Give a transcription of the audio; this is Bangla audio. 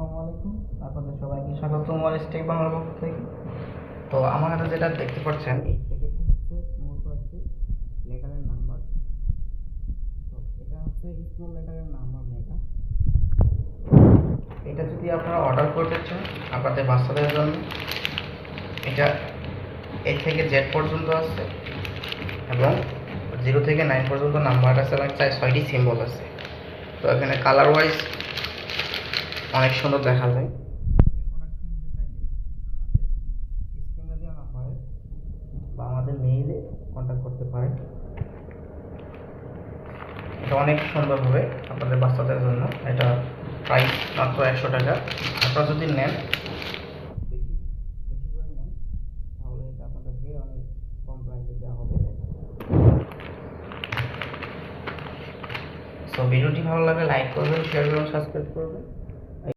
আসসালামু আলাইকুম। আপনাদের সবাইকে স্বাগতম ওয়ালস্টেক বাংলার পক্ষ থেকে। তো আমার হাতে যেটা দেখতে পাচ্ছেন এই প্যাকেটটা হচ্ছে মূলত হচ্ছে লেটারের নাম্বার। তো এটা হচ্ছে স্মল লেটারের নাম্বার মেগা। এটা যদি আপনারা অর্ডার করতে চান আপনাদের বাচ্চাদের জন্য, এটা A থেকে Z পর্যন্ত আছে এবং 0 থেকে 9 পর্যন্ত নাম্বার আছে এবং 6টি সিম্বল আছে। তো এখানে কালার ওয়াইজ অনেক সুন্দর দেখা যায়। স্ক্রিনে দেওয়া নাম্বারে বা আমাদের মেইলে কন্ট্যাক্ট করতে পারেন। এটা অনেক সুন্দর হবে আপনাদের বাচ্চাদের জন্য। এটা প্রাইস মাত্র 100 টাকা। আপনারা যদি নেন বেশি বেশি করে নেন তাহলে এটা আপনাদেরকে অনেক কম প্রাইসে দেওয়া হবে। সো ভিডিওটি ভালো লাগলে লাইক করবেন, শেয়ার করবেন, সাবস্ক্রাইব করবেন।